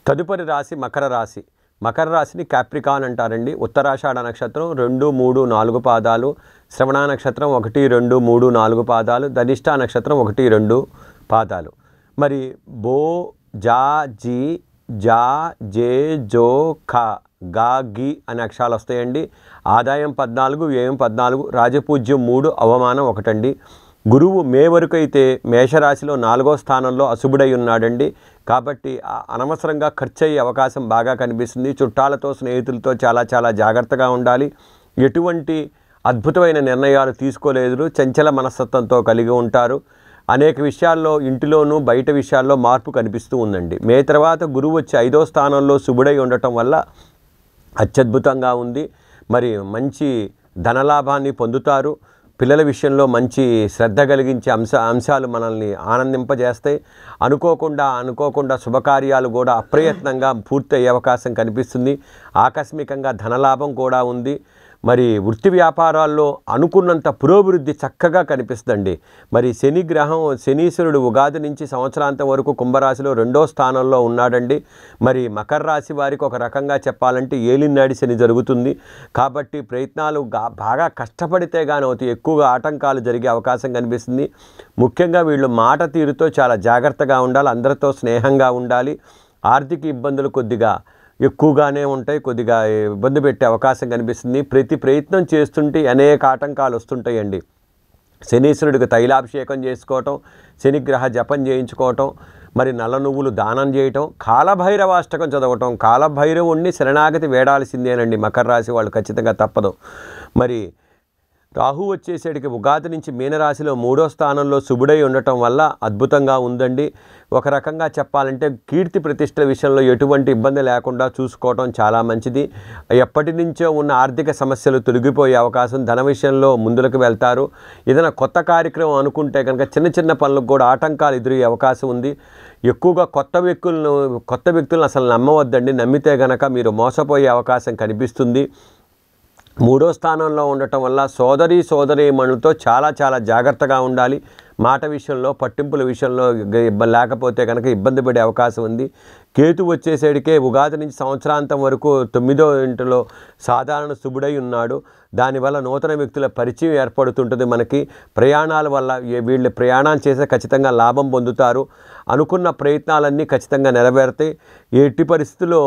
తదుపరి రాశి మకర రాశి. మకర రాశిని క్యాప్రికాన్ అంటారండి. ఉత్తరాషాఢ నక్షత్రం 2, 3, 4 పాదాలు, శ్రవణ నక్షత్రం 1, 2, 3, 4 పాదాలు, ధనిష్ట నక్షత్రం 1, 2 పాదాలు. మరి బో, జా, జీ, జా, జే, జో, ఖ, గా, గి అనే అక్షరాలు వస్తాయండి. ఆదాయం 14, వ్యయం 14, రాజపూజ్యం 3, అవమానం 1 అండి. గురువు మే వరకు అయితే మేషరాశిలో 4వ స్థానంలో అశుభుడై ఉన్నాడండి. కాబట్టి అనవసరంగా ఖర్చు అయ్యే అవకాశం బాగా కనిపిస్తుంది. చుట్టాలతో, స్నేహితులతో చాలా జాగ్రత్తగా ఉండాలి. ఎటువంటి అద్భుతమైన నిర్ణయాలు తీసుకోలేదు. చంచల మనస్తత్వంతో కలిగి ఉంటారు. అనేక విషయాల్లో ఇంటిలోనూ బయట విషయాల్లో మార్పు కనిపిస్తూ ఉందండి. మే తర్వాత గురువు వచ్చి 5వ స్థానంలో శుభుడై ఉండటం వల్ల అత్యద్భుతంగా ఉంది. మరి మంచి ధనలాభాన్ని పొందుతారు. పిల్లల విషయంలో మంచి శ్రద్ధ కలిగించే అంశాలు మనల్ని ఆనందింపజేస్తాయి. అనుకోకుండా శుభకార్యాలు కూడా అప్రయత్నంగా పూర్తయ్యే అవకాశం కనిపిస్తుంది. ఆకస్మికంగా ధనలాభం కూడా ఉంది. మరి వృత్తి వ్యాపారాల్లో అనుకున్నంత పురోభివృద్ధి చక్కగా కనిపిస్తుందండి. మరి శనీశ్వరుడు ఉగాది నుంచి సంవత్సరాంతం వరకు కుంభరాశిలో 2వ స్థానంలో ఉన్నాడండి. మరి మకర రాశి వారికి ఒక రకంగా చెప్పాలంటే ఏలినాడి శని జరుగుతుంది. కాబట్టి ప్రయత్నాలు బాగా కష్టపడితే కానీ అవుతాయి. ఎక్కువగా ఆటంకాలు జరిగే అవకాశం కనిపిస్తుంది. ముఖ్యంగా వీళ్ళు మాట తీరుతో చాలా జాగ్రత్తగా ఉండాలి. అందరితో స్నేహంగా ఉండాలి. ఆర్థిక ఇబ్బందులు కొద్దిగా ఎక్కువగానే ఉంటాయి. కొద్దిగా ఇబ్బంది పెట్టే అవకాశం కనిపిస్తుంది. ప్రతి ప్రయత్నం చేస్తుంటే అనేక ఆటంకాలు వస్తుంటాయండి. శనీశ్వరుడికి తైలాభిషేకం చేసుకోవటం, శనిగ్రహ జపం చేయించుకోవటం, మరి నల్ల నువ్వులు దానం చేయటం, కాలభైరవాష్టకం చదవటం, కాలభైరవుణ్ణి శరణాగతి వేడాల్సిందేనండి. మకర రాశి వాళ్ళు ఖచ్చితంగా తప్పదు. మరి రాహు వచ్చేసరికి ఉగాది నుంచి మీనరాశిలో 3వ స్థానంలో శుభుడై ఉండటం వల్ల అద్భుతంగా ఉందండి. ఒక రకంగా చెప్పాలంటే కీర్తి ప్రతిష్టల విషయంలో ఎటువంటి ఇబ్బంది లేకుండా చూసుకోవటం చాలా మంచిది. ఎప్పటి నుంచో ఉన్న ఆర్థిక సమస్యలు తొలగిపోయే అవకాశం, ధన విషయంలో ముందులకు వెళ్తారు. ఏదైనా కొత్త కార్యక్రమం అనుకుంటే కనుక చిన్న పనులకు కూడా ఆటంకాలు ఎదురయ్యే అవకాశం ఉంది. ఎక్కువగా కొత్త వ్యక్తులను అసలు నమ్మవద్దండి. నమ్మితే కనుక మీరు మోసపోయే అవకాశం కనిపిస్తుంది. 3వ స్థానంలో ఉండటం వల్ల సోదరీమణులతో చాలా జాగ్రత్తగా ఉండాలి. మాట విషయంలో, పట్టింపుల విషయంలో లేకపోతే కనుక ఇబ్బంది పడే అవకాశం ఉంది. కేతు వచ్చేసరికే ఉగాది నుంచి సంవత్సరాంతం వరకు 9వ ఇంటిలో సాధారణ శుభుడై ఉన్నాడు. దానివల్ల నూతన వ్యక్తుల పరిచయం ఏర్పడుతుంటుంది. మనకి ప్రయాణాల వల్ల వీళ్ళు ప్రయాణం చేసే ఖచ్చితంగా లాభం పొందుతారు. అనుకున్న ప్రయత్నాలన్నీ ఖచ్చితంగా నెరవేరుతాయి. ఎట్టి పరిస్థితుల్లో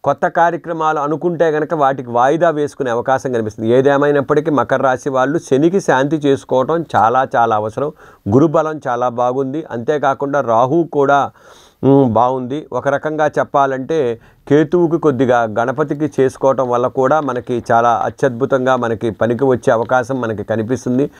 కొత్త కార్యక్రమాలు అనుకుంటే కనుక వాటికి వాయిదా వేసుకునే అవకాశం కనిపిస్తుంది. ఏదేమైనప్పటికీ మకర రాశి వాళ్ళు శనికి శాంతి చేసుకోవటం చాలా అవసరం. గురుబలం చాలా బాగుంది. అంతేకాకుండా రాహు కూడా బాగుంది. ఒక రకంగా చెప్పాలంటే కేతువుకి కొద్దిగా గణపతికి చేసుకోవటం వల్ల కూడా మనకి చాలా అత్యద్భుతంగా మనకి పనికి వచ్చే అవకాశం మనకి కనిపిస్తుంది.